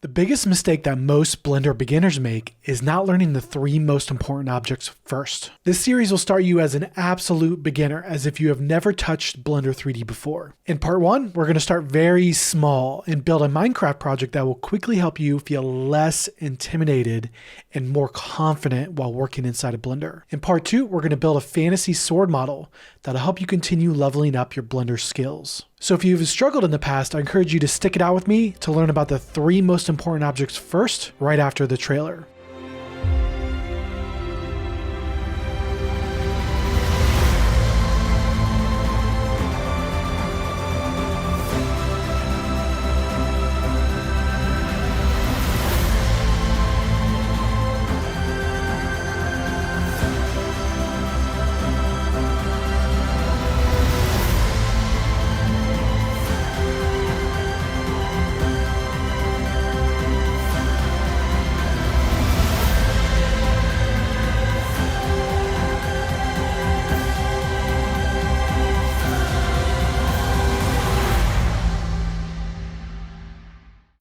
The biggest mistake that most Blender beginners make is not learning the 3 most important objects first. This series will start you as an absolute beginner, as if you have never touched Blender 3D before. In part 1, we're going to start very small and build a Minecraft project that will quickly help you feel less intimidated and more confident while working inside of Blender. In part 2, we're going to build a fantasy sword model that'll help you continue leveling up your Blender skills. So if you've struggled in the past, I encourage you to stick it out with me to learn about the 3 most important objects first, right after the trailer.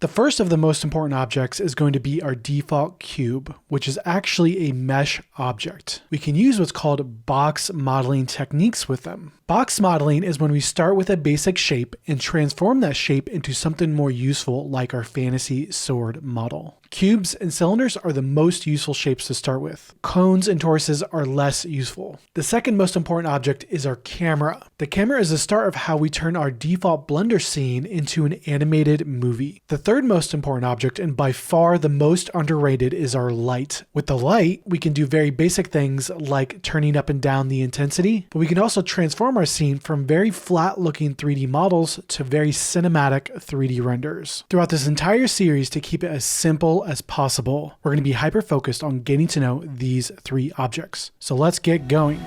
The first of the most important objects is going to be our default cube, which is actually a mesh object. We can use what's called box modeling techniques with them. Box modeling is when we start with a basic shape and transform that shape into something more useful, like our fantasy sword model. Cubes and cylinders are the most useful shapes to start with. Cones and toruses are less useful. The second most important object is our camera. The camera is the start of how we turn our default Blender scene into an animated movie. The third most important object, and by far the most underrated, is our light. With the light, we can do very basic things like turning up and down the intensity, but we can also transform our scene from very flat looking 3D models to very cinematic 3D renders. Throughout this entire series, to keep it as simple as possible, we're going to be hyper focused on getting to know these 3 objects. So let's get going.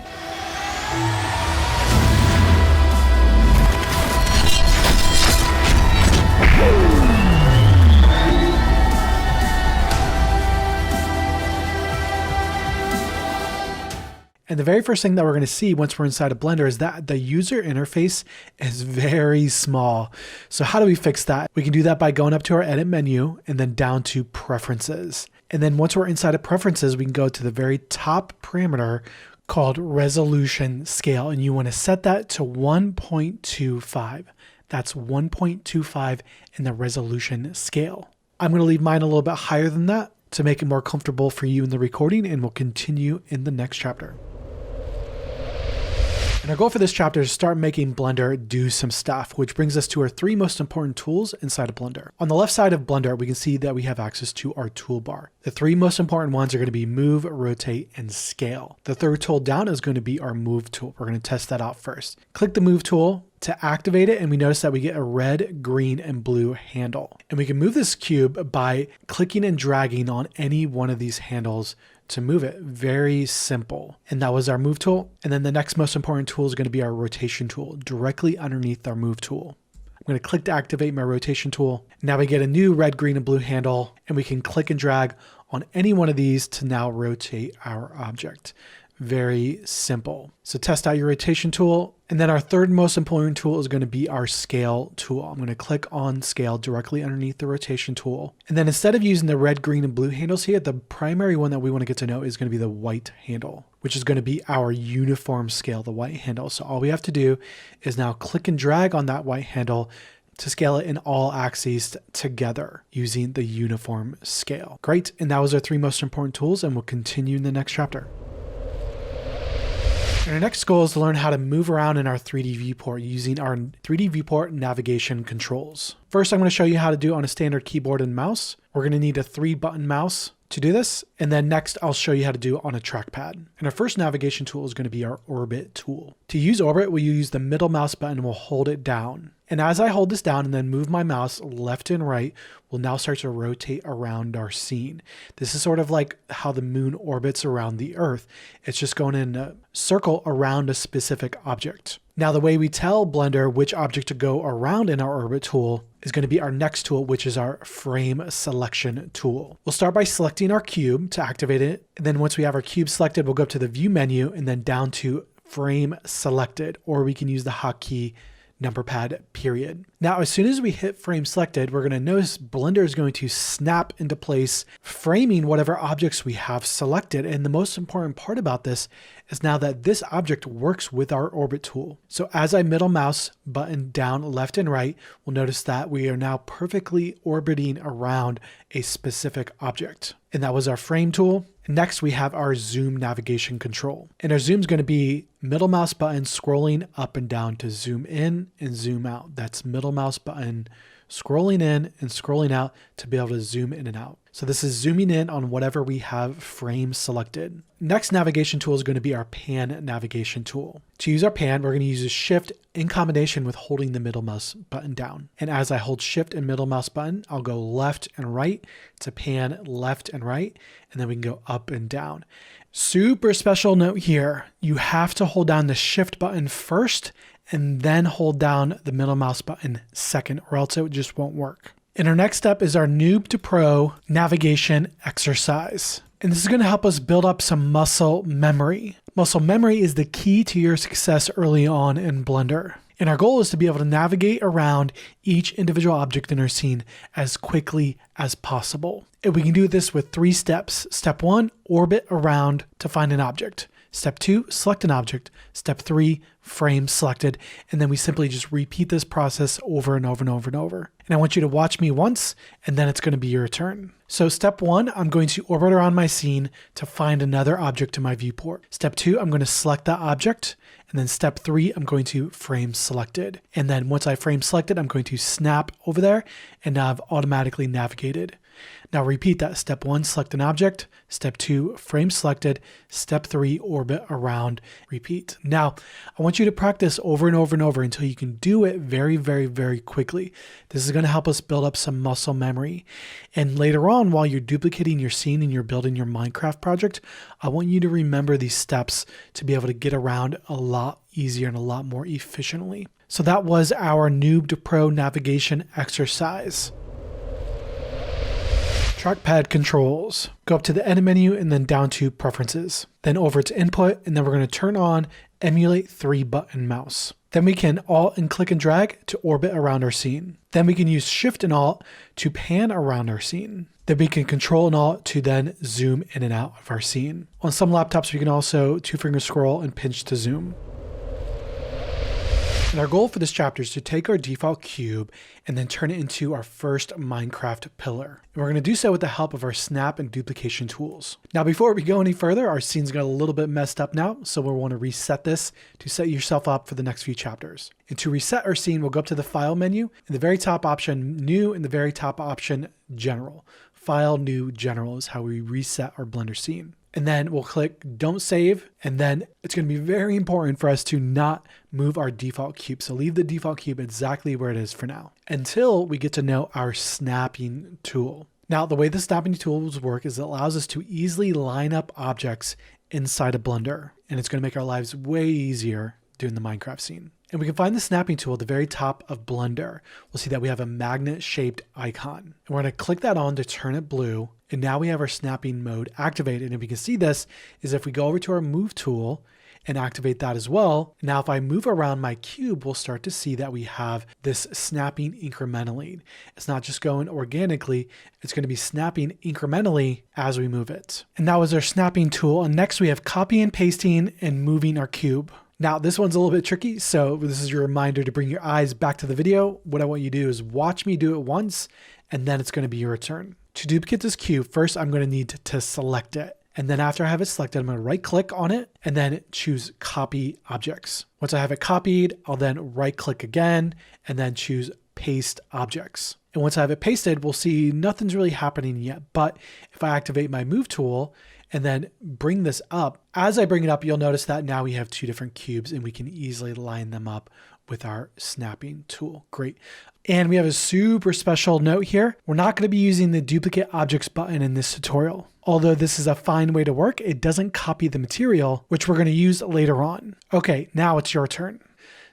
And the very first thing that we're going to see once we're inside of Blender is that the user interface is very small. So how do we fix that? We can do that by going up to our edit menu and then down to preferences. And then once we're inside of preferences, we can go to the very top parameter called resolution scale. And you want to set that to 1.25. That's 1.25 in the resolution scale. I'm going to leave mine a little bit higher than that to make it more comfortable for you in the recording, and we'll continue in the next chapter. And our goal for this chapter is to start making Blender do some stuff, which brings us to our 3 most important tools inside of Blender. On the left side of Blender, we can see that we have access to our toolbar. The 3 most important ones are going to be move, rotate, and scale. The third tool down is going to be our move tool. We're going to test that out first. Click the move tool to activate it, and we notice that we get a red, green, and blue handle. And we can move this cube by clicking and dragging on any one of these handles to move it. Very simple. And that was our move tool. And then the next most important tool is going to be our rotation tool, directly underneath our move tool. I'm going to click to activate my rotation tool. Now we get a new red, green, and blue handle, and we can click and drag on any one of these to now rotate our object. Very simple. So test out your rotation tool. And then our third most important tool is going to be our scale tool. I'm going to click on scale directly underneath the rotation tool. And then instead of using the red, green, and blue handles here, the primary one that we want to get to know is going to be the white handle, which is going to be our uniform scale, the white handle. So all we have to do is now click and drag on that white handle to scale it in all axes together using the uniform scale. Great. And that was our 3 most important tools, and we'll continue in the next chapter. And our next goal is to learn how to move around in our 3D viewport using our 3D viewport navigation controls. First, I'm going to show you how to do it on a standard keyboard and mouse. We're going to need a 3-button mouse to do this. And then next, I'll show you how to do it on a trackpad. And our first navigation tool is going to be our orbit tool. To use orbit, we'll use the middle mouse button and we'll hold it down. And as I hold this down and then move my mouse left and right, we'll now start to rotate around our scene. This is sort of like how the moon orbits around the Earth. It's just going in a circle around a specific object. Now, the way we tell Blender which object to go around in our orbit tool is going to be our next tool, which is our frame selection tool. We'll start by selecting our cube to activate it. And then once we have our cube selected, we'll go up to the view menu and then down to frame selected, or we can use the hotkey number pad period. Now, as soon as we hit frame selected, we're going to notice Blender is going to snap into place, framing whatever objects we have selected. And the most important part about this is now that this object works with our orbit tool. So as I middle mouse button down left and right, we'll notice that we are now perfectly orbiting around a specific object. And that was our frame tool. Next, we have our zoom navigation control. And our zoom is going to be middle mouse button scrolling up and down to zoom in and zoom out. That's middle mouse button scrolling in and scrolling out to be able to zoom in and out. So this is zooming in on whatever we have frame selected. Next navigation tool is going to be our pan navigation tool. To use our pan, we're going to use a shift in combination with holding the middle mouse button down. And as I hold shift and middle mouse button, I'll go left and right to pan left and right, and then we can go up and down. Super special note here, you have to hold down the shift button first and then hold down the middle mouse button second, or else it just won't work. And our next step is our noob to pro navigation exercise. And this is going to help us build up some muscle memory. Muscle memory is the key to your success early on in Blender. And our goal is to be able to navigate around each individual object in our scene as quickly as possible. And we can do this with 3 steps. Step 1, orbit around to find an object. Step 2, select an object. Step 3, frame selected. And then we simply just repeat this process over and over and over and over. And I want you to watch me once, and then it's going to be your turn. So step 1, I'm going to orbit around my scene to find another object in my viewport. Step 2, I'm going to select that object. And then step 3, I'm going to frame selected. And then once I frame selected, I'm going to snap over there, and now I've automatically navigated. Now repeat that. Step 1, select an object. Step 2, frame selected. Step 3, orbit around, repeat. Now, I want you to practice over and over and over until you can do it very, very, very quickly. This is going to help us build up some muscle memory. And later on, while you're duplicating your scene and you're building your Minecraft project, I want you to remember these steps to be able to get around a lot easier and a lot more efficiently. So that was our noob to pro navigation exercise. Trackpad controls. Go up to the edit menu and then down to preferences. Then over to input, and then we're going to turn on emulate 3-button mouse. Then we can alt and click and drag to orbit around our scene. Then we can use shift and alt to pan around our scene. Then we can control and alt to then zoom in and out of our scene. On some laptops, we can also 2-finger scroll and pinch to zoom. And our goal for this chapter is to take our default cube and then turn it into our first Minecraft pillar. And we're going to do so with the help of our snap and duplication tools. Now, before we go any further, our scene's got a little bit messed up now, so we'll want to reset this to set yourself up for the next few chapters. And to reset our scene, we'll go up to the File menu, and the very top option, New, and the very top option, General. File, New, General is how we reset our Blender scene. And then we'll click Don't Save, and then it's going to be very important for us to not move our default cube. So leave the default cube exactly where it is for now until we get to know our snapping tool. Now, the way the snapping tools work is it allows us to easily line up objects inside of Blender, and it's going to make our lives way easier doing the Minecraft scene. And we can find the snapping tool at the very top of Blender. We'll see that we have a magnet-shaped icon. And we're going to click that on to turn it blue. And now we have our snapping mode activated. And if you can see this, is if we go over to our move tool and activate that as well. Now, if I move around my cube, we'll start to see that we have this snapping incrementally. It's not just going organically, it's going to be snapping incrementally as we move it. And that was our snapping tool. And next we have copy and pasting and moving our cube. Now, this one's a little bit tricky, so this is your reminder to bring your eyes back to the video. What I want you to do is watch me do it once, and then it's going to be your turn. To duplicate this cube, first I'm going to need to select it. And then after I have it selected, I'm going to right click on it and then choose copy objects. Once I have it copied, I'll then right click again and then choose paste objects. And once I have it pasted, we'll see nothing's really happening yet. But if I activate my move tool and then bring this up, as I bring it up, you'll notice that now we have 2 different cubes and we can easily line them up with our snapping tool. Great. And we have a super special note here. We're not going to be using the duplicate objects button in this tutorial. Although this is a fine way to work, it doesn't copy the material, which we're going to use later on. Okay, now it's your turn.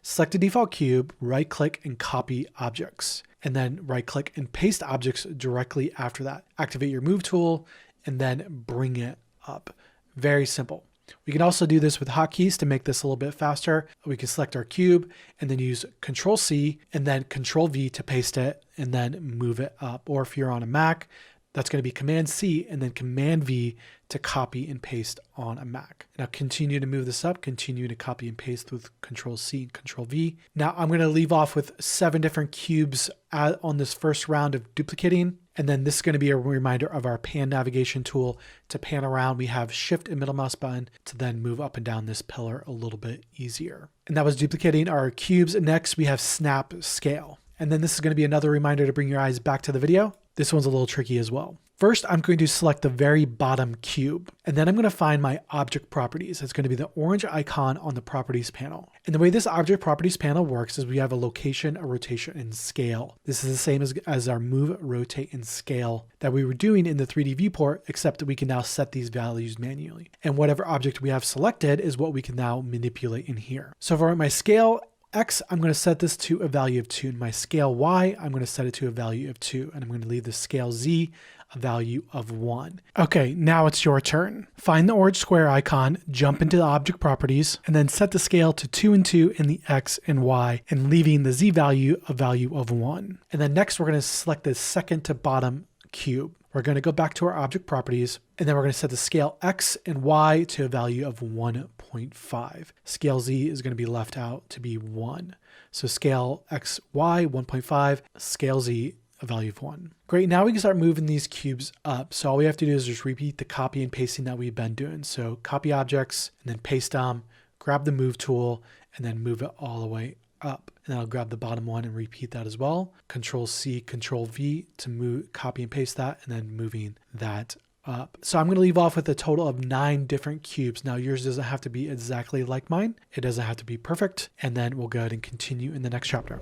Select a default cube, right click and copy objects. And then right click and paste objects directly after that. Activate your move tool and then bring it up. Very simple. We can also do this with hotkeys to make this a little bit faster. We can select our cube and then use Control C and then Control V to paste it and then move it up. Or if you're on a Mac, that's going to be Command C and then Command V to copy and paste on a Mac. Now continue to move this up, continue to copy and paste with Control C and Control V. Now I'm going to leave off with 7 different cubes on this first round of duplicating. And then this is going to be a reminder of our pan navigation tool. To pan around, we have Shift and middle mouse button to then move up and down this pillar a little bit easier. And that was duplicating our cubes. Next, we have snap scale. And then this is going to be another reminder to bring your eyes back to the video. This one's a little tricky as well. First, I'm going to select the very bottom cube, and then I'm going to find my object properties. It's going to be the orange icon on the properties panel. And the way this object properties panel works is we have a location, a rotation, and scale. This is the same as our move, rotate, and scale that we were doing in the 3D viewport, except that we can now set these values manually. And whatever object we have selected is what we can now manipulate in here. So for my scale X, I'm going to set this to a value of 2. And my scale Y, I'm going to set it to a value of 2. And I'm going to leave the scale Z a value of 1. Okay, now it's your turn. Find the orange square icon, jump into the object properties, and then set the scale to 2 and 2 in the X and Y, and leaving the Z value a value of 1. And then next, we're going to select the second to bottom cube. We're going to go back to our object properties, and then we're going to set the scale X and Y to a value of 1.5. Scale Z is going to be left out to be 1. So scale X, Y, 1.5, scale Z, a value of 1. Great, now we can start moving these cubes up. So all we have to do is just repeat the copy and pasting that we've been doing. So copy objects, and then paste them, grab the move tool, and then move it all the way up. And then I'll grab the bottom one and repeat that as well. Control C, Control V to move, copy and paste that, and then moving that up. So I'm going to leave off with a total of 9 different cubes. Now yours doesn't have to be exactly like mine. It doesn't have to be perfect. And then we'll go ahead and continue in the next chapter.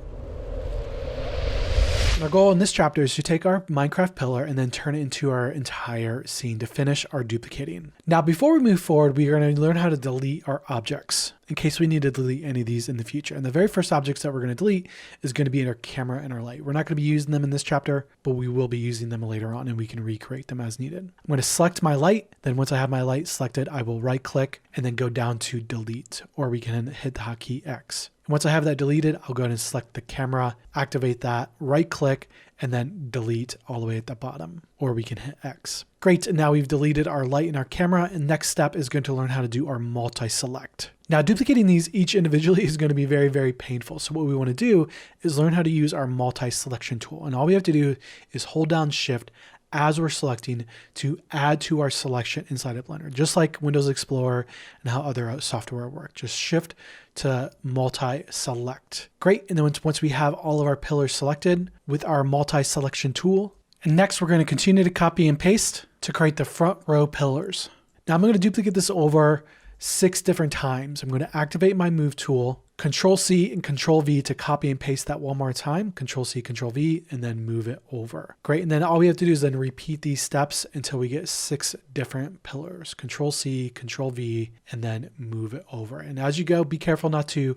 Our goal in this chapter is to take our Minecraft pillar and then turn it into our entire scene to finish our duplicating. Now, before we move forward, we are going to learn how to delete our objects in case we need to delete any of these in the future. And the very first objects that we're going to delete is going to be in our camera and our light. We're not going to be using them in this chapter, but we will be using them later on and we can recreate them as needed. I'm going to select my light. Then once I have my light selected, I will right click and then go down to delete, or we can hit the hotkey X. Once I have that deleted, I'll go ahead and select the camera, activate that, right click, and then delete all the way at the bottom, or we can hit X. Great, and now we've deleted our light and our camera, and next step is going to learn how to do our multi-select. Now duplicating these each individually is going to be very, very painful. So what we want to do is learn how to use our multi-selection tool. And all we have to do is hold down Shift as we're selecting to add to our selection inside of Blender, just like Windows Explorer and how other software work. Just Shift to multi-select. Great, and then once we have all of our pillars selected with our multi-selection tool, and next we're going to continue to copy and paste to create the front row pillars. Now I'm going to duplicate this over 6 different times. I'm going to activate my move tool, Control C and Control V to copy and paste that one more time, Control C, Control V, and then move it over. Great, and then all we have to do is then repeat these steps until we get 6 different pillars. Control C, Control V, and then move it over. And as you go, be careful not to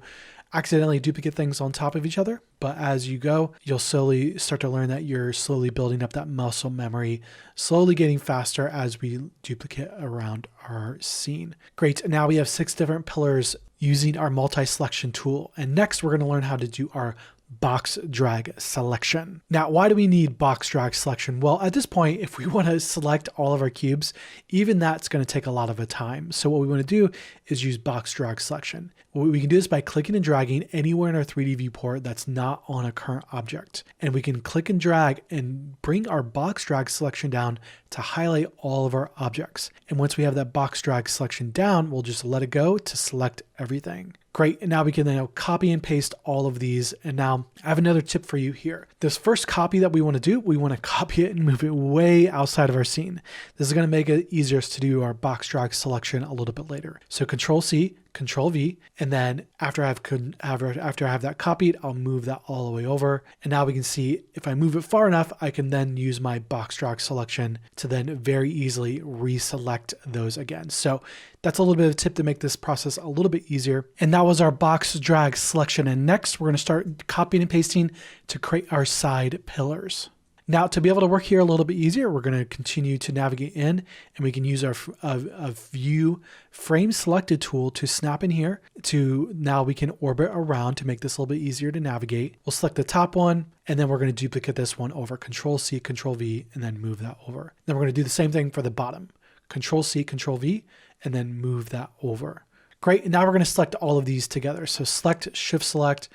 accidentally duplicate things on top of each other, but as you go, you'll slowly start to learn that you're slowly building up that muscle memory, slowly getting faster as we duplicate around our scene. Great, and now we have 6 different pillars using our multi-selection tool. And next we're going to learn how to do our box drag selection. Now, why do we need box drag selection? Well, at this point, if we want to select all of our cubes, even that's going to take a lot of time. So what we want to do is use box drag selection. We can do this by clicking and dragging anywhere in our 3D viewport that's not on a current object. And we can click and drag and bring our box drag selection down to highlight all of our objects. And once we have that box drag selection down, we'll just let it go to select everything. Great, and now we can now copy and paste all of these. And now I have another tip for you here. This first copy that we want to do, we want to copy it and move it way outside of our scene. This is going to make it easier to do our box drag selection a little bit later. So Control C, Control V, and then after I have that copied, I'll move that all the way over. And now we can see if I move it far enough, I can then use my box drag selection to then very easily reselect those again. So that's a little bit of a tip to make this process a little bit easier. And that was our box drag selection. And next we're going to start copying and pasting to create our side pillars. Now, to be able to work here a little bit easier, we're going to continue to navigate in, and we can use our a view frame selected tool to snap in here. Now we can orbit around to make this a little bit easier to navigate. We'll select the top one, and then we're going to duplicate this one over. Control C, Control V, and then move that over. Then we're going to do the same thing for the bottom. Control C, Control V, and then move that over. Great, and now we're going to select all of these together. So select, shift select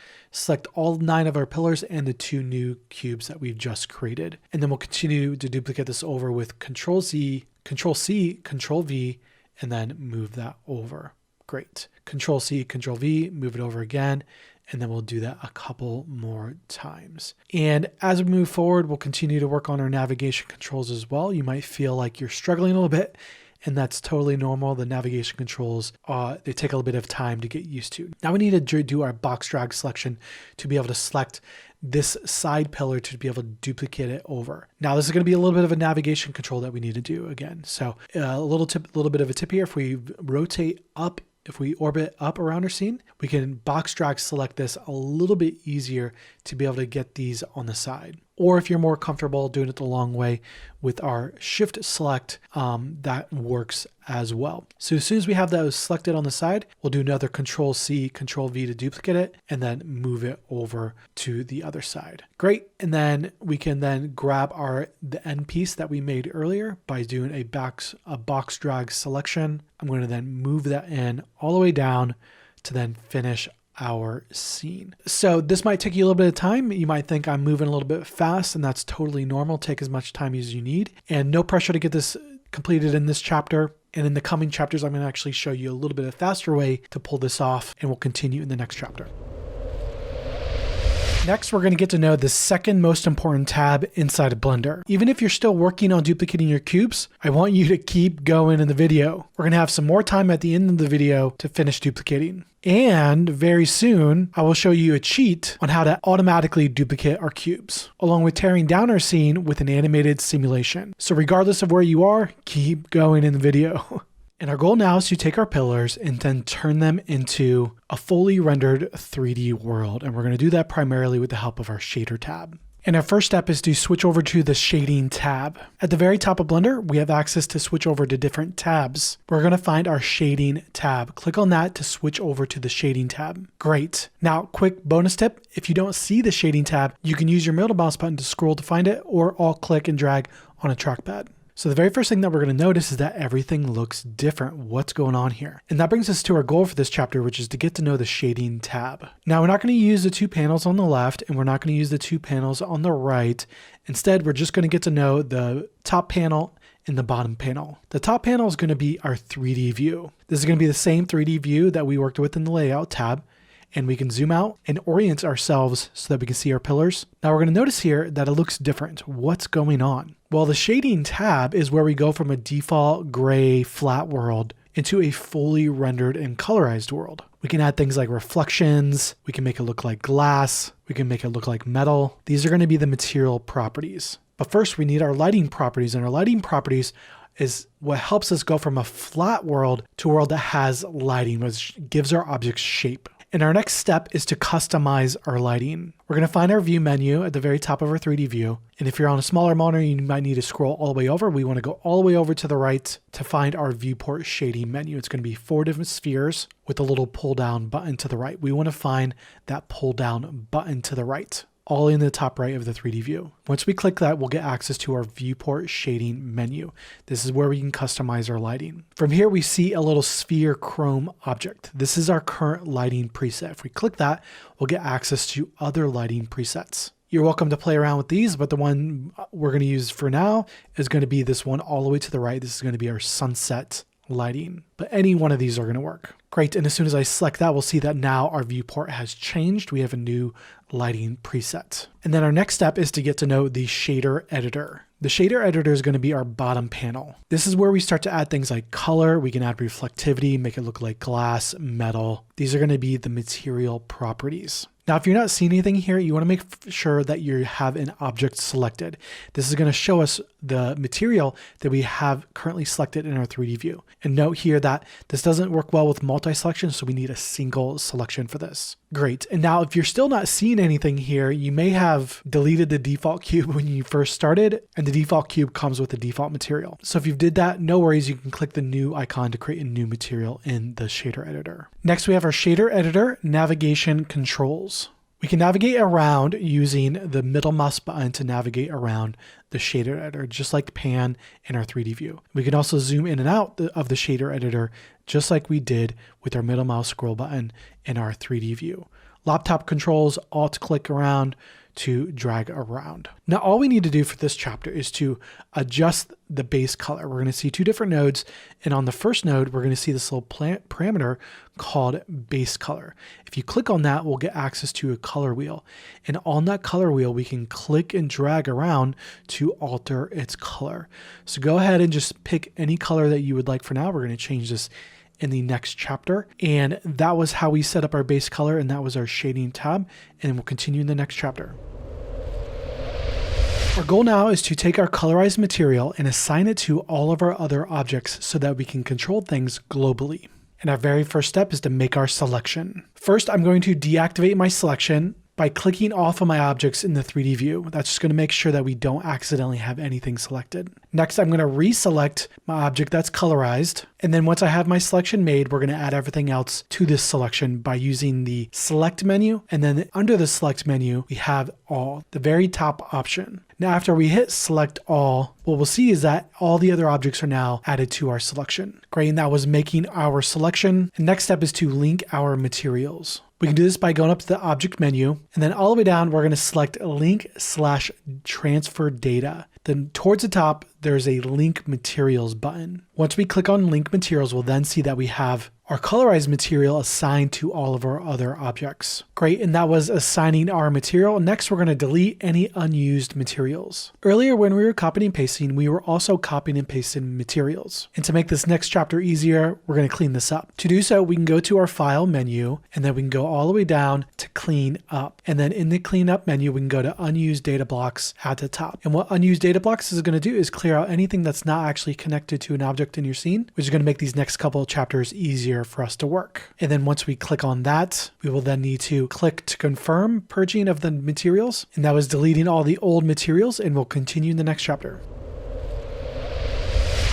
all 9 of our pillars and the 2 new cubes that we've just created. And then we'll continue to duplicate this over with Control Z, Control C, Control V, and then move that over. Great. Control C, Control V, move it over again. And then we'll do that a couple more times. And as we move forward, we'll continue to work on our navigation controls as well. You might feel like you're struggling a little bit, and that's totally normal. The navigation controls, they take a little bit of time to get used to. Now we need to do our box drag selection to be able to select this side pillar to be able to duplicate it over. Now this is going to be a little bit of a navigation control that we need to do again. So a little bit of a tip here. If we rotate up, if we orbit up around our scene, we can box drag select this a little bit easier to be able to get these on the side. Or if you're more comfortable doing it the long way with our shift select, that works as well. So as soon as we have those selected on the side, we'll do another Control C, Control V to duplicate it, and then move it over to the other side. Great. And then we can then grab the end piece that we made earlier by doing a box drag selection. I'm going to then move that in all the way down to then finish our scene. So this might take you a little bit of time. You might think I'm moving a little bit fast, and that's totally normal. Take as much time as you need, and no pressure to get this completed in this chapter. And in the coming chapters, I'm going to actually show you a little bit of a faster way to pull this off, and we'll continue in the next chapter. Next, we're going to get to know the second most important tab inside of Blender. Even if you're still working on duplicating your cubes, I want you to keep going in the video. We're going to have some more time at the end of the video to finish duplicating. And very soon, I will show you a cheat on how to automatically duplicate our cubes, along with tearing down our scene with an animated simulation. So regardless of where you are, keep going in the video. And our goal now is to take our pillars and then turn them into a fully rendered 3D world. And we're going to do that primarily with the help of our shader tab. And our first step is to switch over to the shading tab. At the very top of Blender, we have access to switch over to different tabs. We're going to find our shading tab. Click on that to switch over to the shading tab. Great. Now, quick bonus tip. If you don't see the shading tab, you can use your middle mouse button to scroll to find it, or alt click and drag on a trackpad. So the very first thing that we're going to notice is that everything looks different. What's going on here? And that brings us to our goal for this chapter, which is to get to know the shading tab. Now, we're not going to use the 2 panels on the left, and we're not going to use the 2 panels on the right. Instead, we're just going to get to know the top panel and the bottom panel. The top panel is going to be our 3D view. This is going to be the same 3D view that we worked with in the layout tab. And we can zoom out and orient ourselves so that we can see our pillars. Now we're going to notice here that it looks different. What's going on? Well, the shading tab is where we go from a default gray flat world into a fully rendered and colorized world. We can add things like reflections. We can make it look like glass. We can make it look like metal. These are going to be the material properties. But first we need our lighting properties, and our lighting properties is what helps us go from a flat world to a world that has lighting, which gives our objects shape. And our next step is to customize our lighting. We're going to find our view menu at the very top of our 3D view. And if you're on a smaller monitor, you might need to scroll all the way over. We want to go all the way over to the right to find our viewport shading menu. It's going to be 4 different spheres with a little pull down button to the right. We want to find that pull down button to the right, all in the top right of the 3D view. Once we click that, we'll get access to our viewport shading menu. This is where we can customize our lighting. From here, we see a little sphere chrome object. This is our current lighting preset. If we click that, we'll get access to other lighting presets. You're welcome to play around with these, but the one we're going to use for now is going to be this one all the way to the right. This is going to be our sunset lighting, but any one of these are going to work. Great. And as soon as I select that, we'll see that now our viewport has changed. We have a new lighting preset. And then our next step is to get to know the shader editor. The shader editor is going to be our bottom panel. This is where we start to add things like color. We can add reflectivity, make it look like glass, metal. These are going to be the material properties. Now, if you're not seeing anything here, you want to make sure that you have an object selected. This is going to show us the material that we have currently selected in our 3D view. And note here that this doesn't work well with multi-selection, so we need a single selection for this. Great. And now if you're still not seeing anything here, you may have deleted the default cube when you first started, and the default cube comes with the default material. So if you did that, no worries, you can click the new icon to create a new material in the shader editor. Next, we have our shader editor navigation controls. We can navigate around using the middle mouse button to navigate around the shader editor, just like pan in our 3D view. We can also zoom in and out of the shader editor, just like we did with our middle mouse scroll button in our 3D view. Laptop controls, alt click around to drag around. Now, all we need to do for this chapter is to adjust the base color. We're going to see two different nodes. And on the first node, we're going to see this little parameter called base color. If you click on that, we'll get access to a color wheel. And on that color wheel, we can click and drag around to alter its color. So go ahead and just pick any color that you would like for now. We're going to change this in the next chapter. And that was how we set up our base color, and that was our shading tab. And we'll continue in the next chapter. Our goal now is to take our colorized material and assign it to all of our other objects so that we can control things globally. And our very first step is to make our selection. First, I'm going to deactivate my selection by clicking off of my objects in the 3D view. That's just going to make sure that we don't accidentally have anything selected. Next, I'm going to reselect my object that's colorized. And then once I have my selection made, we're going to add everything else to this selection by using the select menu. And then under the select menu, we have all, the very top option. Now, after we hit select all, what we'll see is that all the other objects are now added to our selection. Great, and that was making our selection. The next step is to link our materials. We can do this by going up to the object menu, and then all the way down, we're going to select link/transfer data. Then towards the top, there's a link materials button. Once we click on link materials, we'll then see that we have our colorized material assigned to all of our other objects. Great, and that was assigning our material. Next, we're going to delete any unused materials. Earlier, when we were copying and pasting, we were also copying and pasting materials. And to make this next chapter easier, we're going to clean this up. To do so, we can go to our file menu, and then we can go all the way down to clean up. And then in the clean up menu, we can go to unused data blocks at the top. And what unused data blocks is going to do is clear out anything that's not actually connected to an object in your scene, which is going to make these next couple of chapters easier for us to work. And then once we click on that, we will then need to click to confirm purging of the materials. And that was deleting all the old materials, and we'll continue in the next chapter.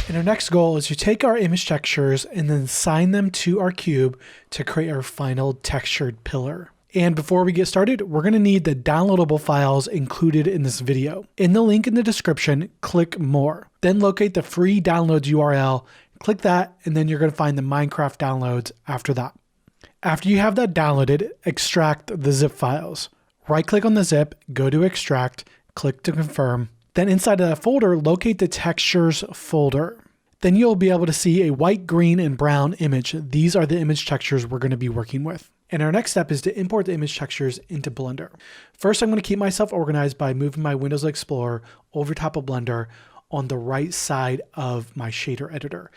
And our next goal is to take our image textures and then assign them to our cube to create our final textured pillar. And before we get started, we're going to need the downloadable files included in this video. In the link in the description, click more. Then locate the free downloads URL, click that, and then you're going to find the Minecraft downloads after that. After you have that downloaded, extract the zip files. Right click on the zip, go to extract, click to confirm. Then inside of that folder, locate the textures folder. Then you'll be able to see a white, green, and brown image. These are the image textures we're going to be working with. And our next step is to import the image textures into Blender. First, I'm going to keep myself organized by moving my Windows Explorer over top of Blender on the right side of my shader editor.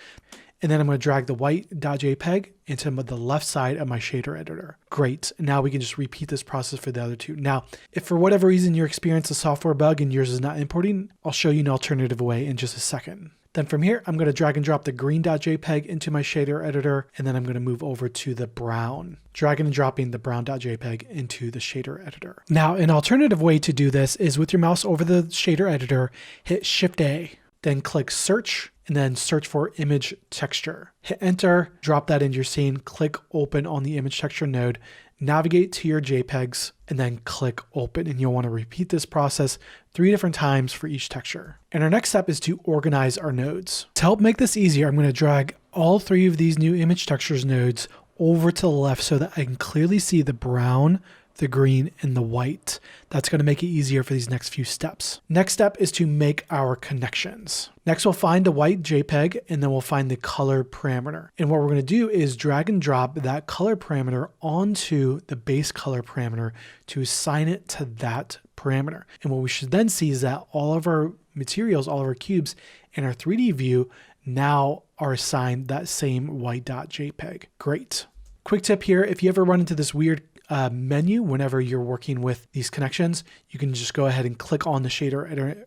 And then I'm going to drag the white.jpg into the left side of my shader editor. Great. Now we can just repeat this process for the other two. Now, if for whatever reason you experience a software bug and yours is not importing, I'll show you an alternative way in just a second. Then from here, I'm going to drag and drop the green.jpg into my shader editor, and then I'm going to move over to the brown, dragging and dropping the brown.jpg into the shader editor. Now, an alternative way to do this is with your mouse over the shader editor, hit Shift-A, then click search, and then search for image texture. Hit enter, drop that into your scene, click open on the image texture node, navigate to your JPEGs, and then click open. And you'll want to repeat this process 3 different times for each texture. And our next step is to organize our nodes. To help make this easier, I'm going to drag all 3 of these new image textures nodes over to the left so that I can clearly see the brown, the green, and the white. That's going to make it easier for these next few steps. Next step is to make our connections. Next, we'll find the white JPEG, and then we'll find the color parameter. And what we're going to do is drag and drop that color parameter onto the base color parameter to assign it to that parameter. And what we should then see is that all of our materials, all of our cubes in our 3D view now are assigned that same white.jpg. Great. Quick tip here, if you ever run into this weird menu whenever you're working with these connections. You can just go ahead and click on the shader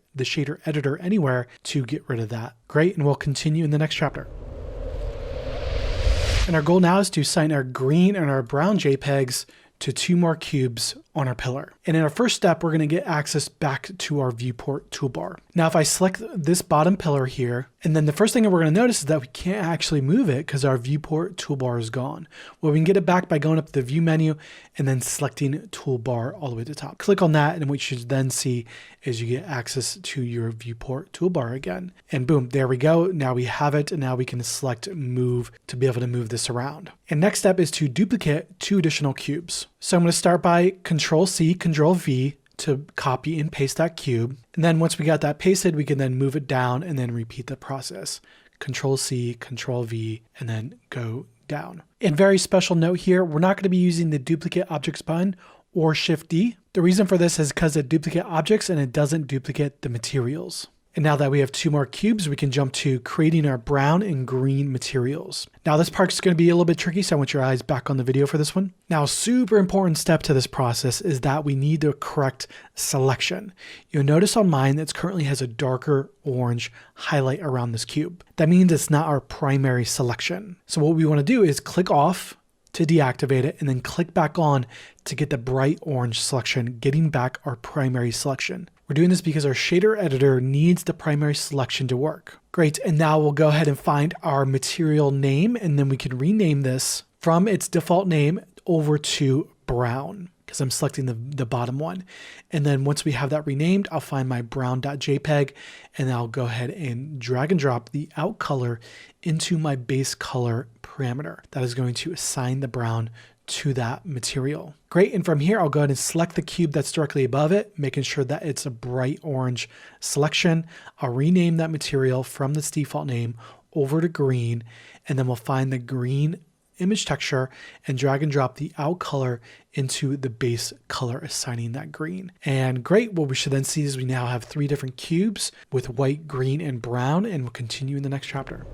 editor anywhere to get rid of that. Great, and we'll continue in the next chapter. And our goal now is to assign our green and our brown JPEGs to 2 more cubes on our pillar. And in our first step, we're going to get access back to our viewport toolbar. Now, if I select this bottom pillar here, and then the first thing that we're going to notice is that we can't actually move it because our viewport toolbar is gone. Well, we can get it back by going up to the view menu and then selecting toolbar all the way to the top. Click on that, and what you should then see is you get access to your viewport toolbar again. And boom, there we go. Now we have it, and now we can select move to be able to move this around. And next step is to duplicate 2 additional cubes. So I'm going to start by Control C, Control V to copy and paste that cube. And then once we got that pasted, we can then move it down and then repeat the process. Control C, Control V, and then go down. And very special note here, we're not going to be using the duplicate objects button or Shift D. The reason for this is because it duplicates objects and it doesn't duplicate the materials. And now that we have 2 more cubes, we can jump to creating our brown and green materials. Now this part is going to be a little bit tricky, so I want your eyes back on the video for this one. Now, a super important step to this process is that we need the correct selection. You'll notice on mine that it currently has a darker orange highlight around this cube. That means it's not our primary selection. So what we want to do is click off to deactivate it and then click back on to get the bright orange selection, getting back our primary selection. We're doing this because our shader editor needs the primary selection to work. Great, and now we'll go ahead and find our material name, and then we can rename this from its default name over to brown, because I'm selecting the bottom one. And then once we have that renamed, I'll find my brown.jpg, and I'll go ahead and drag and drop the out color into my base color parameter. That is going to assign the brown to that material. Great, and from here, I'll go ahead and select the cube that's directly above it, making sure that it's a bright orange selection. I'll rename that material from this default name over to green, and then we'll find the green image texture and drag and drop the out color into the base color, assigning that green. And great, what we should then see is we now have 3 different cubes with white, green, and brown, and we'll continue in the next chapter.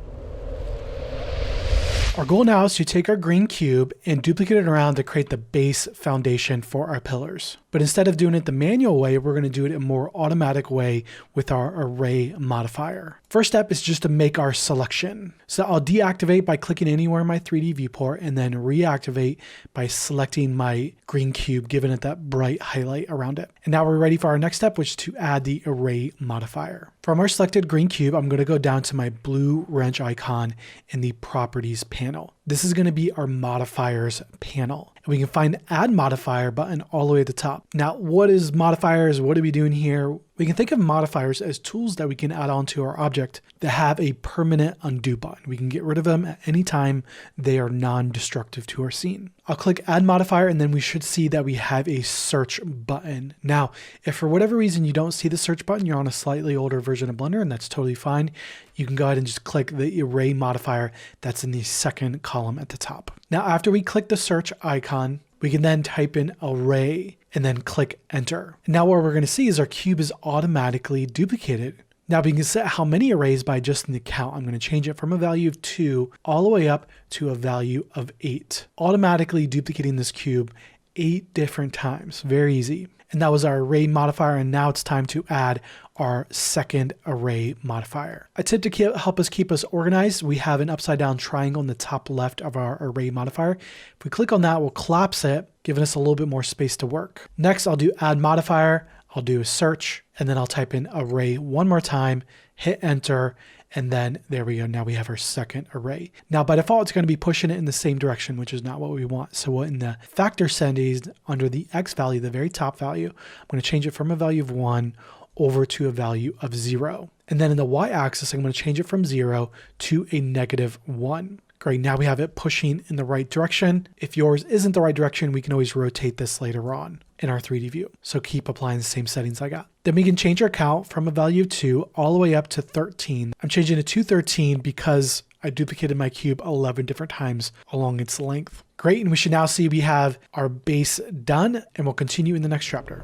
Our goal now is to take our green cube and duplicate it around to create the base foundation for our pillars. But instead of doing it the manual way, we're going to do it a more automatic way with our array modifier. First step is just to make our selection. So I'll deactivate by clicking anywhere in my 3D viewport and then reactivate by selecting my green cube, giving it that bright highlight around it. And now we're ready for our next step, which is to add the array modifier. From our selected green cube, I'm going to go down to my blue wrench icon in the properties panel. This is going to be our modifiers panel. And we can find the add modifier button all the way at the top. Now, what is modifiers? What are we doing here? We can think of modifiers as tools that we can add onto our object that have a permanent undo button. We can get rid of them at any time they are non-destructive to our scene. I'll click add modifier, and then we should see that we have a search button. Now, if for whatever reason you don't see the search button, you're on a slightly older version of Blender, and that's totally fine. You can go ahead and just click the array modifier that's in the second column at the top. Now, after we click the search icon, we can then type in array and then click enter. And now what we're going to see is our cube is automatically duplicated. Now we can set how many arrays by adjusting the count. I'm going to change it from a value of 2 all the way up to a value of 8. Automatically duplicating this cube 8 different times. Very easy. And that was our array modifier, and now it's time to add our second array modifier. A tip to help us keep us organized, we have an upside down triangle in the top left of our array modifier. If we click on that, we'll collapse it, giving us a little bit more space to work. Next, I'll do add modifier, I'll do a search, and then I'll type in array one more time, hit enter, and then there we go. Now we have our second array. Now by default, it's going to be pushing it in the same direction, which is not what we want. So in the factor settings under the X value, the very top value, I'm going to change it from a value of 1 over to a value of 0. And then in the Y axis, I'm going to change it from 0 to a -1. Great, now we have it pushing in the right direction. If yours isn't the right direction, we can always rotate this later on in our 3D view. So keep applying the same settings I got. Then we can change our count from a value of 2 all the way up to 13. I'm changing it to 13 because I duplicated my cube 11 different times along its length. Great, and we should now see we have our base done, and we'll continue in the next chapter.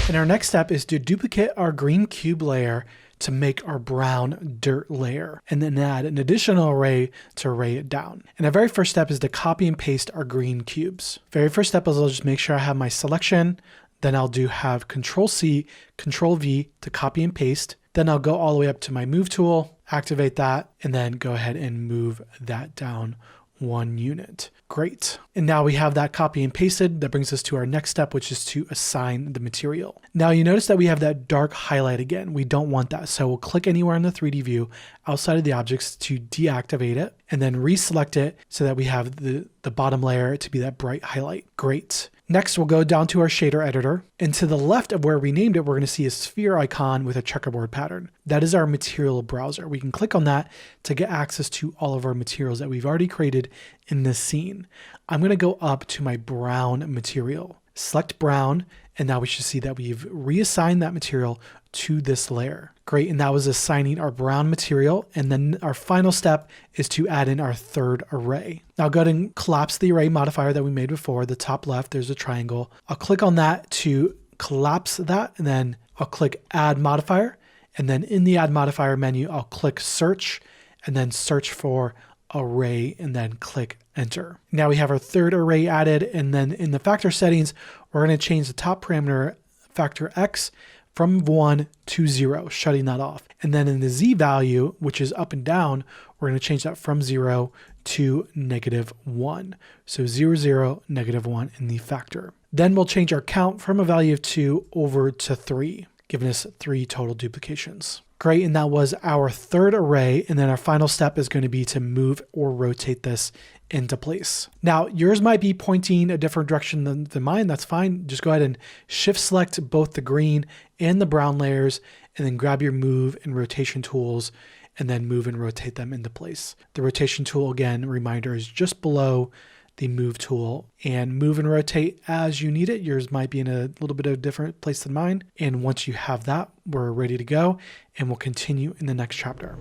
And our next step is to duplicate our green cube layer to make our brown dirt layer, and then add an additional array to array it down. And our very first step is to copy and paste our green cubes. Very first step is I'll just make sure I have my selection. Then I'll have Control C, Control V to copy and paste. Then I'll go all the way up to my move tool, activate that, and then go ahead and move that down 1 unit. Great. And now we have that copy and pasted. That brings us to our next step, which is to assign the material. Now you notice that we have that dark highlight again. We don't want that. So we'll click anywhere in the 3D view outside of the objects to deactivate it, and then reselect it so that we have the bottom layer to be that bright highlight. Great. Next, we'll go down to our shader editor, and to the left of where we named it, we're going to see a sphere icon with a checkerboard pattern. That is our material browser. We can click on that to get access to all of our materials that we've already created in this scene. I'm going to go up to my brown material, select brown, and now we should see that we've reassigned that material to this layer. Great, and that was assigning our brown material, and then our final step is to add in our third array. Now go ahead and collapse the array modifier that we made before. The top left, there's a triangle. I'll click on that to collapse that, and then I'll click Add Modifier, and then in the Add Modifier menu, I'll click Search, and then search for array, and then click Enter. Now we have our third array added, and then in the factor settings, we're going to change the top parameter factor X from 1 to 0, shutting that off. And then in the Z value, which is up and down, we're going to change that from 0 to -1. So 0, 0, -1 in the factor. Then we'll change our count from a value of 2 over to 3, giving us 3 total duplications. Great, and that was our third array. And then our final step is going to be to move or rotate this into place. Now, yours might be pointing a different direction than mine. That's fine. Just go ahead and shift select both the green and the brown layers, and then grab your move and rotation tools, and then move and rotate them into place. The rotation tool, again, reminder, is just below the move tool, and move and rotate as you need it. Yours might be in a little bit of a different place than mine. And once you have that, we're ready to go, and we'll continue in the next chapter.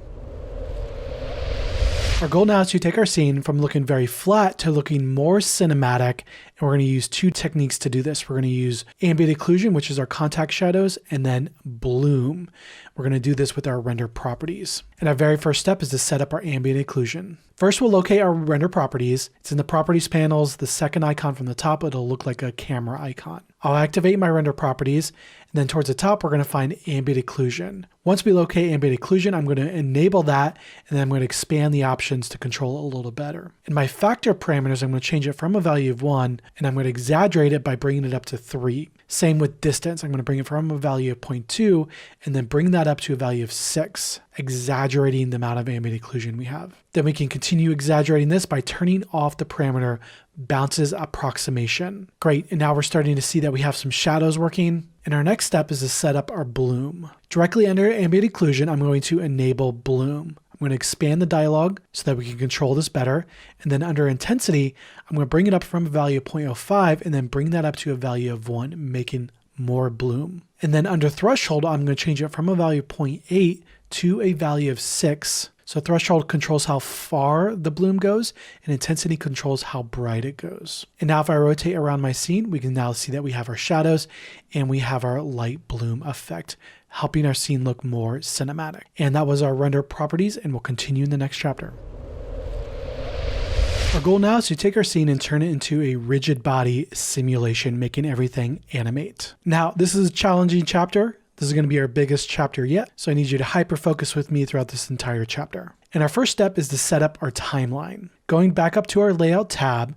Our goal now is to take our scene from looking very flat to looking more cinematic, and we're going to use 2 techniques to do this. We're going to use ambient occlusion, which is our contact shadows, and then bloom. We're going to do this with our render properties. And our very first step is to set up our ambient occlusion. First, we'll locate our render properties. It's in the properties panels, the second icon from the top. It'll look like a camera icon. I'll activate my render properties, and then towards the top, we're going to find ambient occlusion. Once we locate ambient occlusion, I'm going to enable that, and then I'm going to expand the options to control it a little better. In my factor parameters, I'm going to change it from a value of 1, and I'm going to exaggerate it by bringing it up to 3. Same with distance. I'm going to bring it from a value of 0.2, and then bring that up to a value of 6, exaggerating the amount of ambient occlusion we have. Then we can continue exaggerating this by turning off the parameter bounces approximation. Great, and now we're starting to see that we have some shadows working. And our next step is to set up our bloom. Directly under ambient occlusion, I'm going to enable bloom. I'm going to expand the dialog so that we can control this better. And then under intensity, I'm going to bring it up from a value of 0.05 and then bring that up to a value of 1, making more bloom. And then under threshold, I'm going to change it from a value of 0.8 to a value of 6. So threshold controls how far the bloom goes, and intensity controls how bright it goes. And now if I rotate around my scene, we can now see that we have our shadows and we have our light bloom effect, helping our scene look more cinematic. And that was our render properties, and we'll continue in the next chapter. Our goal now is to take our scene and turn it into a rigid body simulation, making everything animate. Now, this is a challenging chapter. This is going to be our biggest chapter yet, so I need you to hyper-focus with me throughout this entire chapter. And our first step is to set up our timeline. Going back up to our layout tab,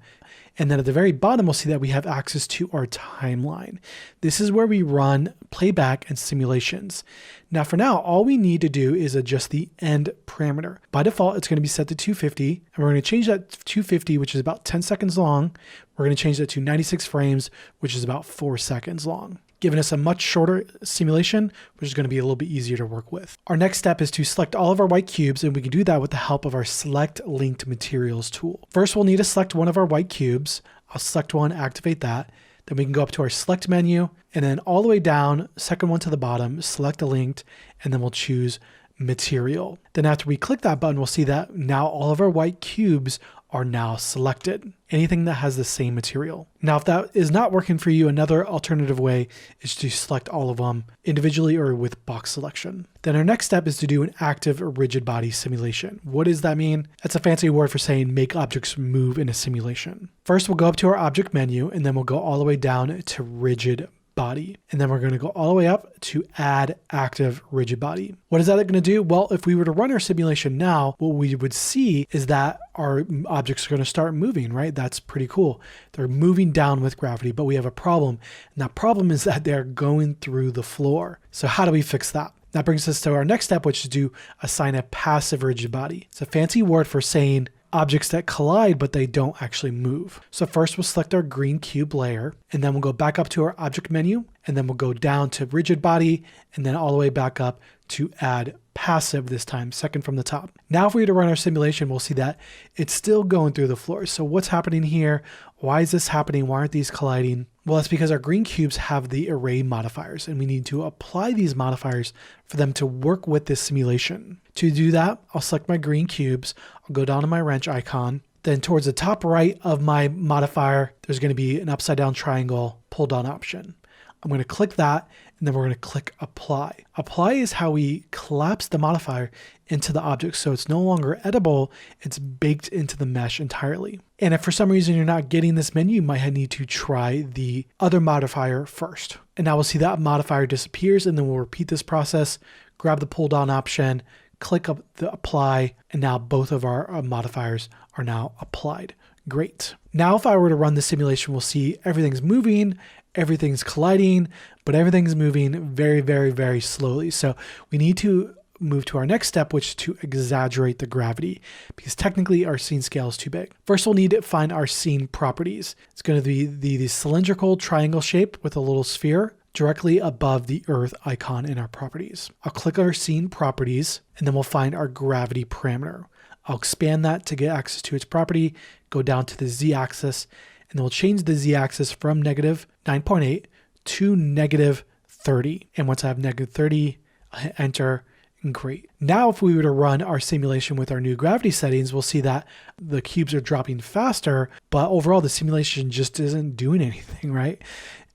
and then at the very bottom, we'll see that we have access to our timeline. This is where we run playback and simulations. Now for now, all we need to do is adjust the end parameter. By default, it's going to be set to 250, and we're going to change that to 250, which is about 10 seconds long. We're going to change that to 96 frames, which is about 4 seconds long, giving us a much shorter simulation, which is going to be a little bit easier to work with. Our next step is to select all of our white cubes, and we can do that with the help of our Select Linked Materials tool. First, we'll need to select one of our white cubes. I'll select one, activate that. Then we can go up to our Select menu, and then all the way down, second one to the bottom, select a linked, and then we'll choose Material. Then after we click that button, we'll see that now all of our white cubes are now selected. Anything that has the same material. Now, if that is not working for you, another alternative way is to select all of them individually or with box selection. Then our next step is to do an active rigid body simulation. What does that mean? That's a fancy word for saying make objects move in a simulation. First, we'll go up to our object menu, and then we'll go all the way down to rigid body. And then we're going to go all the way up to add active rigid body. What is that going to do? Well, if we were to run our simulation now, what we would see is that our objects are going to start moving, right? That's pretty cool. They're moving down with gravity, but we have a problem. And that problem is that they're going through the floor. So how do we fix that? That brings us to our next step, which is to assign a passive rigid body. It's a fancy word for saying objects that collide, but they don't actually move. So first we'll select our green cube layer, and then we'll go back up to our object menu, and then we'll go down to rigid body, and then all the way back up to add passive this time, second from the top. Now if we were to run our simulation, we'll see that it's still going through the floor. So what's happening here? Why is this happening? Why aren't these colliding? Well, that's because our green cubes have the array modifiers, and we need to apply these modifiers for them to work with this simulation. To do that, I'll select my green cubes, I'll go down to my wrench icon, then towards the top right of my modifier, there's going to be an upside down triangle pull down option. I'm going to click that, and then we're going to click apply. Apply is how we collapse the modifier into the object, so it's no longer edible, it's baked into the mesh entirely. And if for some reason you're not getting this menu, you might need to try the other modifier first. And now we'll see that modifier disappears, and then we'll repeat this process, grab the pull down option, click up the apply, and now both of our modifiers are now applied. Great. Now if I were to run the simulation, we'll see everything's moving, everything's colliding, but everything's moving very, very, very slowly. So we need to move to our next step, which is to exaggerate the gravity, because technically our scene scale is too big. First, we'll need to find our scene properties. It's going to be the cylindrical triangle shape with a little sphere directly above the Earth icon in our properties. I'll click our scene properties, and then we'll find our gravity parameter. I'll expand that to get access to its property, go down to the z-axis, and then we'll change the z-axis from negative 9.8 to negative 30. And once I have negative 30, I'll hit enter. Great. Now, if we were to run our simulation with our new gravity settings, we'll see that the cubes are dropping faster, but overall the simulation just isn't doing anything, right?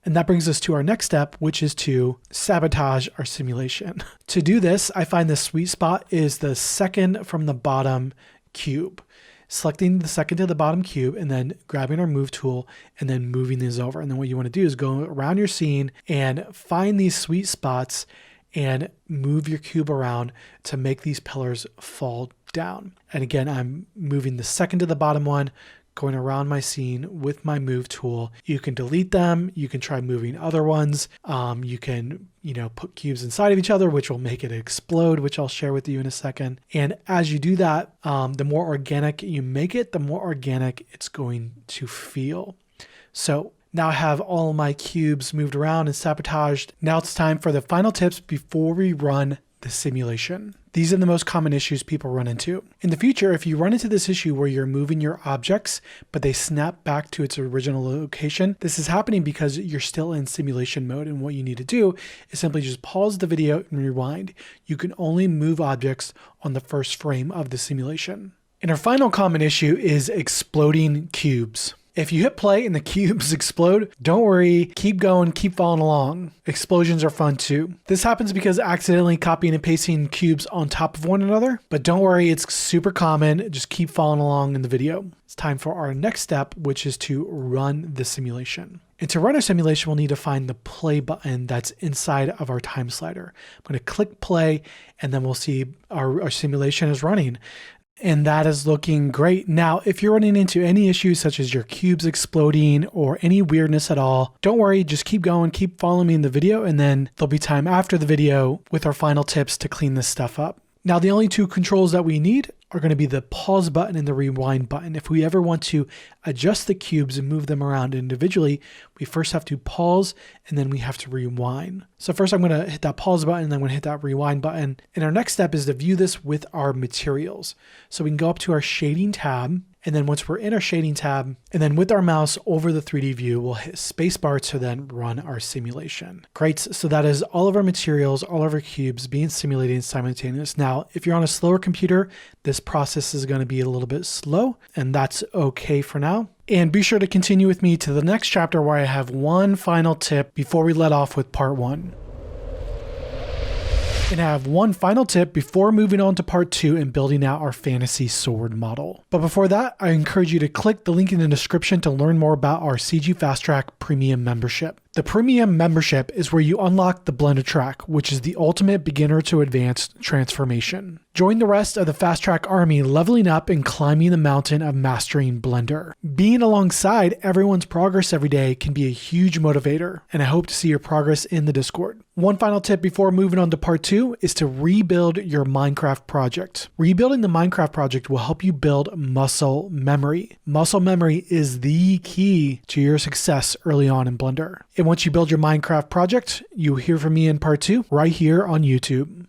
And that brings us to our next step, which is to sabotage our simulation. To do this, I find the sweet spot is the second from the bottom cube. Selecting the second to the bottom cube and then grabbing our move tool and then moving these over. And then what you want to do is go around your scene and find these sweet spots and move your cube around to make these pillars fall down. And again, I'm moving the second to the bottom one, going around my scene with my move tool. You can delete them. You can try moving other ones. You can, put cubes inside of each other, which will make it explode, which I'll share with you in a second. And as you do that, the more organic you make it, the more organic it's going to feel. So now I have all my cubes moved around and sabotaged. Now it's time for the final tips before we run the simulation. These are the most common issues people run into. In the future, if you run into this issue where you're moving your objects, but they snap back to its original location, this is happening because you're still in simulation mode. And what you need to do is simply just pause the video and rewind. You can only move objects on the first frame of the simulation. And our final common issue is exploding cubes. If you hit play and the cubes explode, don't worry, keep going, keep following along. Explosions are fun too. This happens because accidentally copying and pasting cubes on top of one another, but don't worry, it's super common. Just keep following along in the video. It's time for our next step, which is to run the simulation. And to run our simulation, we'll need to find the play button that's inside of our time slider. I'm going to click play, and then we'll see our simulation is running. And that is looking great. Now, if you're running into any issues such as your cubes exploding or any weirdness at all, don't worry, just keep going, keep following me in the video, and then there'll be time after the video with our final tips to clean this stuff up. Now, the only two controls that we need are going to be the pause button and the rewind button. If we ever want to adjust the cubes and move them around individually, we first have to pause and then we have to rewind. So first I'm going to hit that pause button and then I'm going to hit that rewind button. And our next step is to view this with our materials. So we can go up to our shading tab And then once we're in our shading tab, and then with our mouse over the 3D view, we'll hit spacebar to then run our simulation. Great, so that is all of our materials, all of our cubes being simulated simultaneous. Now, if you're on a slower computer, this process is going to be a little bit slow, and that's okay for now. And be sure to continue with me to the next chapter where I have one final tip before we let off with part 1. And I have one final tip before moving on to part 2 and building out our fantasy sword model. But before that, I encourage you to click the link in the description to learn more about our CG Fast Track Premium membership. The Premium membership is where you unlock the Blender track, which is the ultimate beginner to advanced transformation. Join the rest of the Fast Track army leveling up and climbing the mountain of mastering Blender. Being alongside everyone's progress every day can be a huge motivator, and I hope to see your progress in the Discord. One final tip before moving on to part 2 is to rebuild your Minecraft project. Rebuilding the Minecraft project will help you build muscle memory. Muscle memory is the key to your success early on in Blender. And once you build your Minecraft project, you'll hear from me in part 2 right here on YouTube.